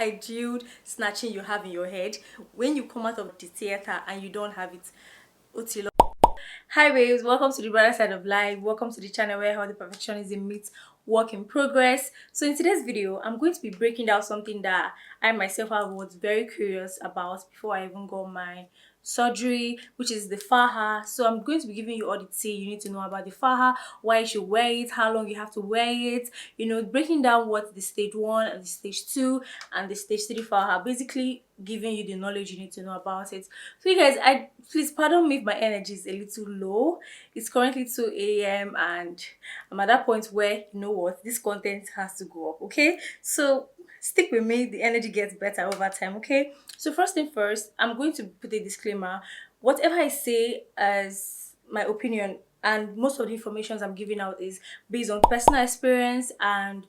ideal snatching you have in your head when you come out of the theater and you don't have it. Otilo. Hi babes, welcome to the brighter side of life. Welcome to the channel where all the perfectionism meets work in progress. So in today's video, I'm going to be breaking down something that I myself was very curious about before I even got my surgery, which is the faja. So I'm going to be giving you all the tea you need to know about the faja, why you should wear it, how long you have to wear it, breaking down what the stage 1 and the stage 2 and the stage 3 faja, basically giving you the knowledge you need to know about it. So you guys, please pardon me if my energy is a little low. It's currently 2 a.m. and I'm at that point where, you know what, this content has to go up, okay? So stick with me, the energy gets better over time, okay? So first thing first, I'm going to put a disclaimer. Whatever I say as my opinion and most of the information I'm giving out is based on personal experience and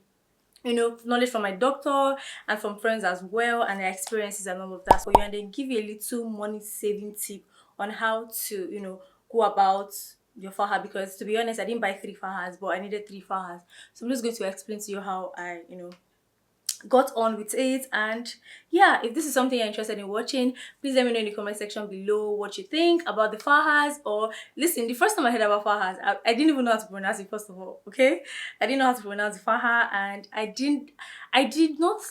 knowledge from my doctor and from friends as well, and their experiences and all of that for you, and then give you a little money saving tip on how to go about your faja, because to be honest, I didn't buy 3 fajas, but I needed 3 fajas. So I'm just going to explain to you how I got on with it. And yeah, if this is something you're interested in watching, please let me know in the comment section below what you think about the fajas. Or listen, the first time I heard about fajas, I didn't even know how to pronounce it. First of all, okay, I didn't know how to pronounce faja, and I did not,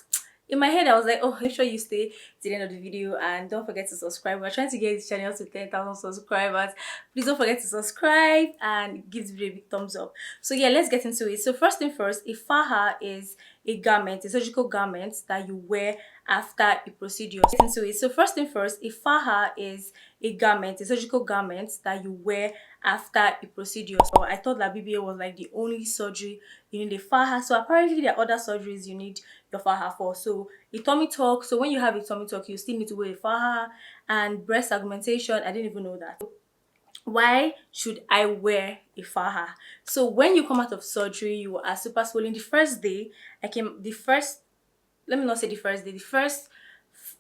in my head I was like, oh, make sure you stay to the end of the video and don't forget to subscribe. We're trying to get this channel to 10,000 subscribers. Please don't forget to subscribe and give this video a big thumbs up. So yeah, let's get into it. So first thing first, a faja is a garment, a surgical garment that you wear after a procedure. Get into it. So first thing first, a faja is a garment, a surgical garment that you wear after a procedure. So I thought that BBA was like the only surgery you need a faja. So apparently there are other surgeries you need your faja for. So a tummy tuck. So when you have a tummy tuck, you still need to wear a faja. And breast augmentation, I didn't even know that. Why should I wear a faja? So when you come out of surgery, you are super swollen. The first day let me not say the first day, the first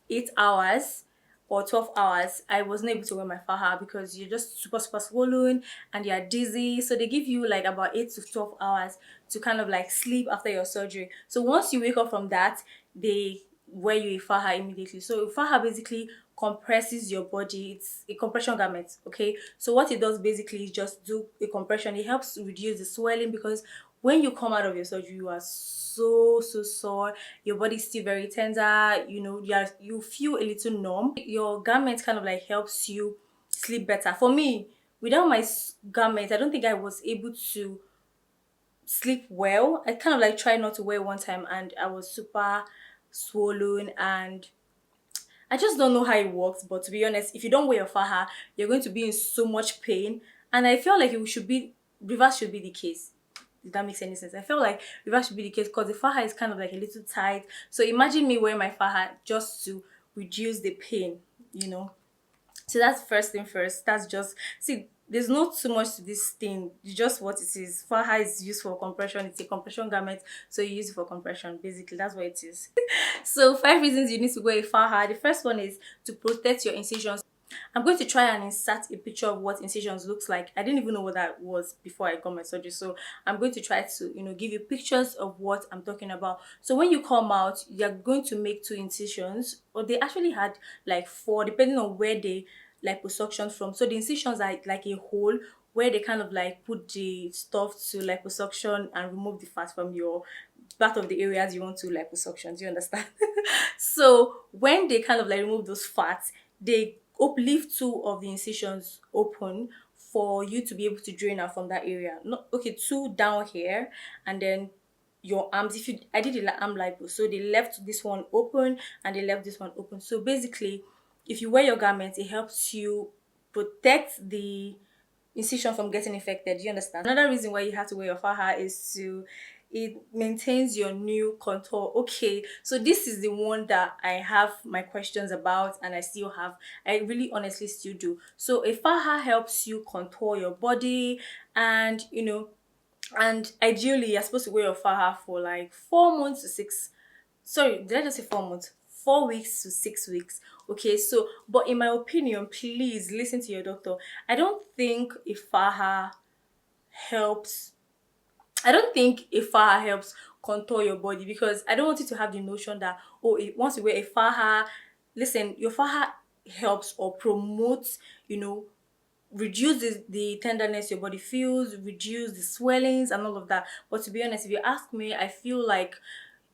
8 hours or 12 hours, I wasn't able to wear my faja because you're just super swollen and you're dizzy. So they give you like about 8 to 12 hours to kind of like sleep after your surgery. So once you wake up from that, they wear you a faja immediately. So a faja basically compresses your body. It's a compression garment, okay? So what it does basically is just do a compression. It helps reduce the swelling, because when you come out of your surgery, you are so sore. Your body's still very tender. You feel a little numb. Your garment kind of like helps you sleep better. For me, without my garment, I don't think I was able to sleep well. I kind of like tried not to wear one time and I was super swollen, and I just don't know how it works. But to be honest, if you don't wear your faja, you're going to be in so much pain, and I feel like reverse should be the case. If that makes any sense. I feel like reverse should be the case because the faja is kind of like a little tight. So imagine me wearing my faja just to reduce the pain. So that's first thing first. That's just, see, there's not too much to this thing. It's just what it is. Faja is used for compression. It's a compression garment, so you use it for compression. Basically, that's what it is. So 5 reasons you need to wear a faja. The first one is to protect your incisions. I'm going to try and insert a picture of what incisions looks like. I didn't even know what that was before I got my surgery, so I'm going to try to give you pictures of what I'm talking about. So when you come out, you're going to make 2 incisions, or they actually had like 4 depending on where they liposuction from. So the incisions are like a hole where they kind of like put the stuff to liposuction and remove the fat from your part of the areas you want to liposuction. Do you understand? So when they kind of like remove those fats, they leave 2 of the incisions open for you to be able to drain out from that area. Not okay, 2 down here, and then your arms. I did the arm lipo, so they left this one open and they left this one open. So basically, if you wear your garment, it helps you protect the incision from getting infected. You understand? Another reason why you have to wear your faja is it maintains your new contour. Okay, so this is the one that I have my questions about, and I really honestly still do. So a faja helps you contour your body, and and ideally you're supposed to wear your faja for like 4 months to 6, sorry, did I just say 4 months? 4 weeks to 6 weeks. Okay, so but in my opinion, please listen to your doctor. I don't think a faja helps. I don't think a faja helps contour your body, because I don't want you to have the notion that, oh, once you wear a faja, listen, your faja helps or promotes, reduce the tenderness your body feels, reduce the swellings and all of that. But to be honest, if you ask me, I feel like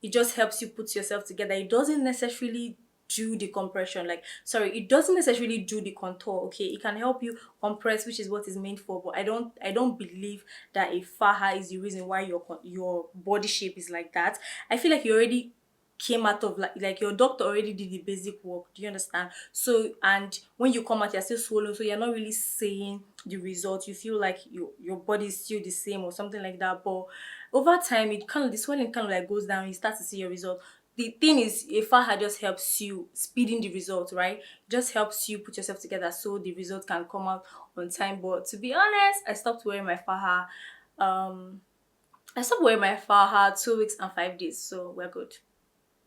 it just helps you put yourself together. It doesn't necessarily do the compression. Like, sorry, it doesn't necessarily do the contour. Okay, it can help you compress, which is what it's meant for. But I don't believe that a faja is the reason why your body shape is like that. I feel like you already came out of, like your doctor already did the basic work. Do you understand? So, and when you come out, you're still swollen, so you're not really seeing the result. You feel like your body is still the same or something like that. But over time, the swelling kind of like goes down. You start to see your result. The thing is, a faja just helps you speeding the result, right? It just helps you put yourself together so the result can come out on time. But to be honest, I stopped wearing my faja. I stopped wearing my faja 2 weeks and 5 days, so we're good.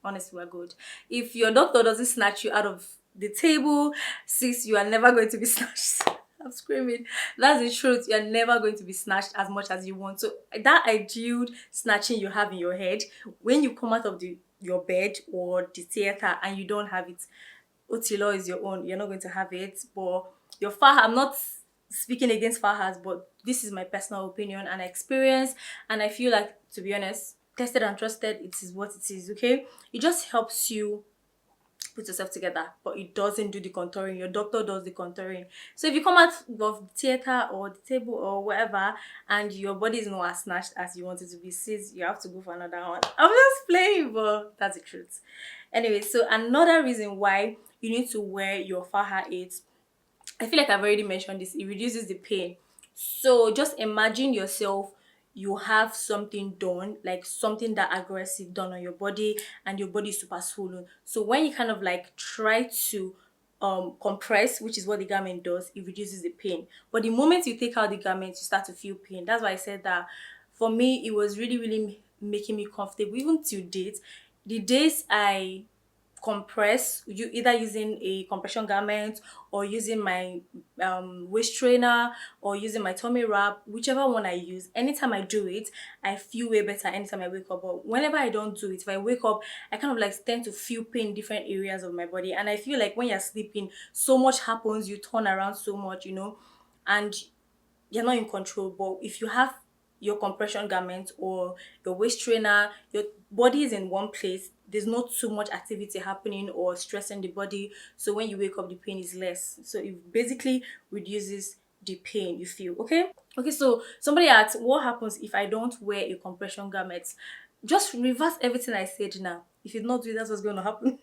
Honestly, we're good. If your doctor doesn't snatch you out of the table, sis, you are never going to be snatched. I'm screaming. That's the truth. You're never going to be snatched as much as you want. So that ideal snatching you have in your head, when you come out of your bed or the theater and you don't have it, Otilo is your own. You're not going to have it. But your faja, I'm not speaking against fajas, but this is my personal opinion and experience. And I feel like, to be honest, tested and trusted, it is what it is, okay? It just helps you put yourself together, but it doesn't do the contouring. Your doctor does the contouring. So if you come out of the theater or the table or whatever and your body is not as snatched as you want it to be, sis, you have to go for another one. I'm just playing, but that's the truth. Anyway, so another reason why you need to wear your faja is, I feel like I've already mentioned this, it reduces the pain. So just imagine yourself, you have something done, like something that aggressive done on your body, and your body is super swollen. So when you kind of like try to compress, which is what the garment does, it reduces the pain. But the moment you take out the garment, you start to feel pain. That's why I said that for me, it was really, really making me comfortable, even till date. The days I compress, you either using a compression garment or using my waist trainer or using my tummy wrap, whichever one I use, anytime I do it, I feel way better anytime I wake up. But whenever I don't do it, if I wake up, I kind of like tend to feel pain in different areas of my body. And I feel like when you're sleeping, so much happens, you turn around so much, and you're not in control. But if you have your compression garment or your waist trainer, your body is in one place, there's not too much activity happening or stressing the body. So when you wake up, the pain is less. So it basically reduces the pain you feel. Okay, so somebody asked, what happens if I don't wear a compression garment? Just reverse everything I said now. If you not do it, that's what's going to happen.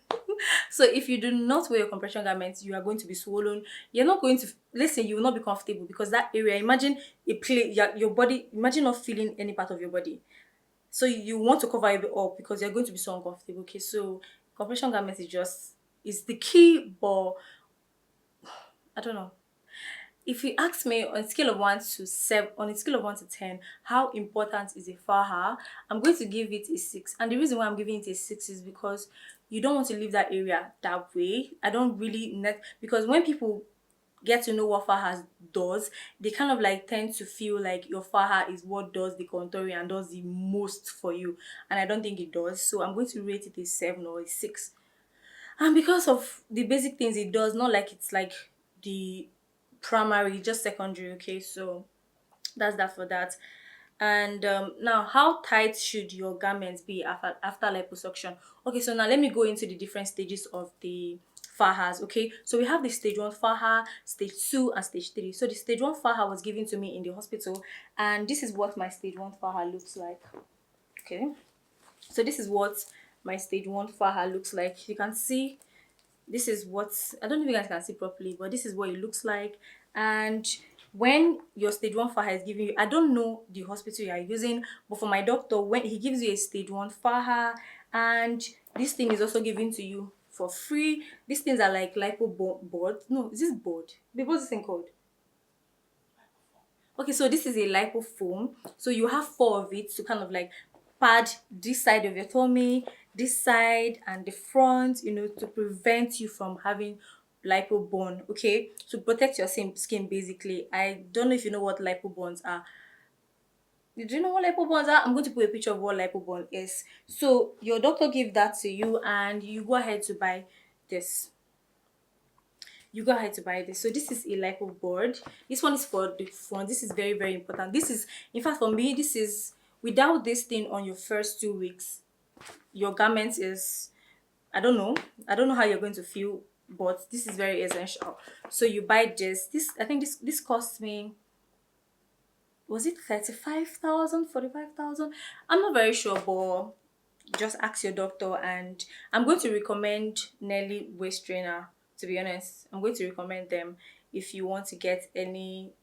So if you do not wear your compression garments, you are going to be swollen. You're not going to listen. You will not be comfortable, because that area. Imagine a play. Your body. Imagine not feeling any part of your body. So you want to cover it up because you're going to be so uncomfortable. Okay, so compression garments is the key, but I don't know. If you ask me on a scale of 1 to 7, on a scale of 1 to 10, how important is a faja, I'm going to give it a 6. And the reason why I'm giving it a 6 is because you don't want to leave that area that way. I don't really because when people get to know what faja does, they kind of like tend to feel like your faja is what does the contouring and does the most for you. And I don't think it does. So I'm going to rate it a 7 or a 6. And because of the basic things it does, not like it's like the primary, just secondary. Okay, so that's that for that. And now, how tight should your garments be after liposuction? Okay, so now let me go into the different stages of the fajas. Okay, so we have the stage 1 faja, stage 2, and stage 3. So the stage 1 faja was given to me in the hospital, and this is what my stage 1 faja looks like. Okay, so this is what my stage 1 faja looks like. You can see this is what, I don't know if you guys can see properly, but this is what it looks like. And when your stage 1 faja is giving you, I don't know the hospital you are using, but for my doctor, when he gives you a stage 1 faja, and this thing is also given to you for free. These things are like lipo board. No, is this board? What's this thing called? Okay, so this is a lipo foam. So you have 4 of it to kind of like pad this side of your tummy, this side, and the front, to prevent you from having lipo bone. Okay, to protect your skin basically. I don't know if you know what lipo bones are. Do you know what lipo bonds are? I'm going to put a picture of what lipo bond is. So your doctor give that to you, and you go ahead to buy this. You go ahead to buy this. So this is a lipo board. This one is for the front. This is very, very important. This is, in fact, for me, this is, without this thing on your first 2 weeks, your garment is, I don't know. I don't know how you're going to feel, but this is very essential. So you buy this. This, I think this cost me, was it 35,000, 45,000? I'm not very sure, but just ask your doctor. And I'm going to recommend Nelly waist trainer. To be honest, I'm going to recommend them if you want to get any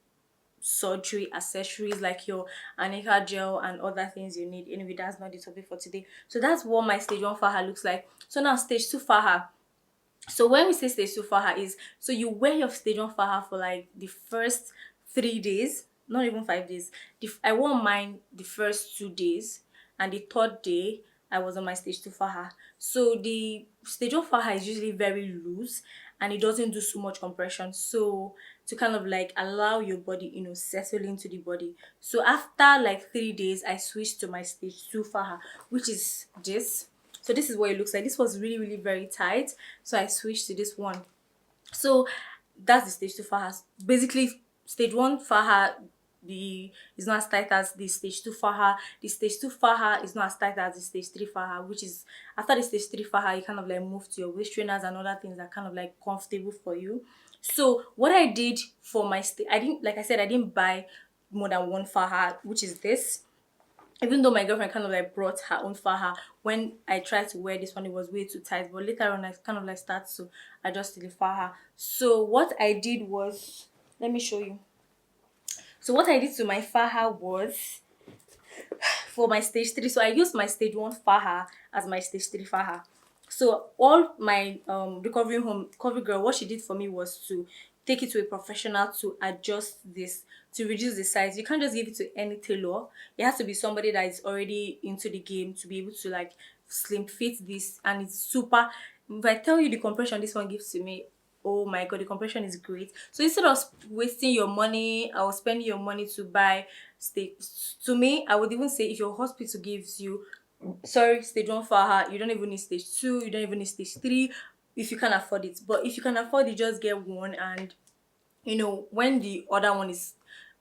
surgery accessories like your Anika gel and other things you need. Anyway, that's not the topic for today. So that's what my stage 1 faja looks like. So now stage 2 faja. So when we say stage 2 faja is, so you wear your stage 1 faja for like the first 3 days, not even 5 days. I wore mine the first 2 days, and the third day I was on my stage 2 faja. So the stage 1 faja is usually very loose, and it doesn't do so much compression. So to kind of like allow your body, settle into the body. So after like 3 days, I switched to my stage 2 faja, which is this. So this is what it looks like. This was really, really very tight, so I switched to this one. So that's the stage 2 faja. Basically, stage 1 faja, the is not as tight as the stage 2 faja. The stage 2 faja is not as tight as the stage 3 faja, which is, after the stage 3 faja, you kind of like move to your waist trainers and other things that are kind of like comfortable for you. So what I did for my I didn't, like I said, I didn't buy more than one faja, which is this. Even though my girlfriend kind of like brought her own faja, when I tried to wear this one, it was way too tight. But later on, I kind of like started to adjust to the faja. So what I did was, let me show you. So what I did to my faja was, for my stage 3, so I used my stage 1 faja as my stage 3 faja. So all my recovery girl, what she did for me was to take it to a professional to adjust this, to reduce the size. You can't just give it to any tailor. It has to be somebody that is already into the game to be able to like slim fit this, and it's super. If I tell you the compression this one gives to me, oh my god, the compression is great. So instead of wasting your money or spending your money to buy steak, to me, I would even say, if your hospital gives you, sorry, stage 1 faja, you don't even need stage 2, you don't even need stage 3 if you can afford it. But if you can afford it, just get one. And when the other one is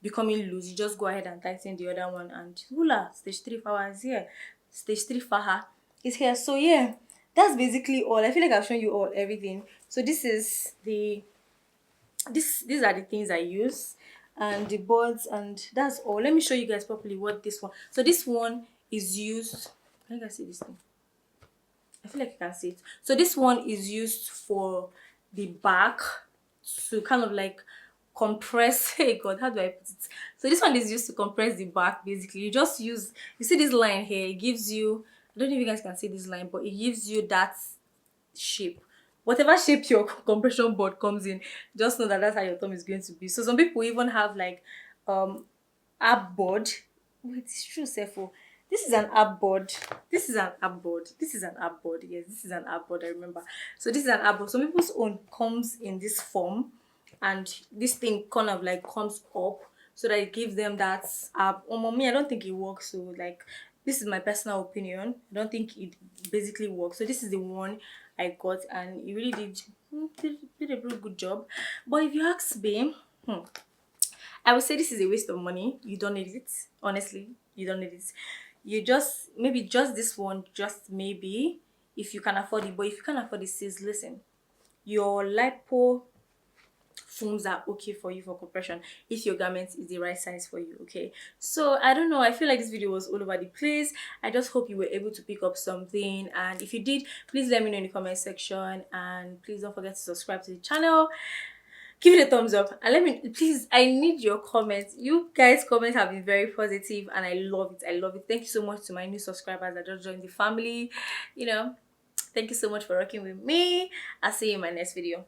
becoming loose, you just go ahead and tighten the other one, and hula, stage 3 faja is here. Stage 3 faja is here. So yeah, that's basically all. I feel like I've shown you all everything. So this is the these are the things I use, and the boards, and that's all. Let me show you guys properly what this one. So this one is used, can you guys see this thing? I feel like you can see it. So this one is used for the back, to kind of like compress. Hey god, how do I put it? So this one is used to compress the back. Basically, you see this line here, it gives you, I don't know if you guys can see this line, but it gives you that shape. Whatever shape your compression board comes in, just know that that's how your thumb is going to be. So some people even have like ab board. Wait, it's true, Sefo. This is an ab board. This is an ab board. This is an ab board. Yes, this is an ab board. I remember. So this is an ab board. Some people's own comes in this form, and this thing kind of like comes up, so that it gives them that ab. Oh, mommy, I don't think it works. So like, this is my personal opinion. I don't think it basically works. So this is the one I got, and it really did a pretty good job. But if you ask me, I would say this is a waste of money. You don't need it. Honestly, you don't need it. You just, maybe just this one, just maybe, if you can afford it. But if you can't afford it, sis, listen. Your lipo foams are okay for you for compression if your garment is the right size for you. Okay, so I don't know, I feel like this video was all over the place. I just hope you were able to pick up something, and if you did, please let me know in the comment section, and please don't forget to subscribe to the channel. Give it a thumbs up, and let me, please, I need your comments. You guys comments have been very positive, and I love it. I love it. Thank you so much to my new subscribers that just joined the family. Thank you so much for rocking with me. I'll see you in my next video.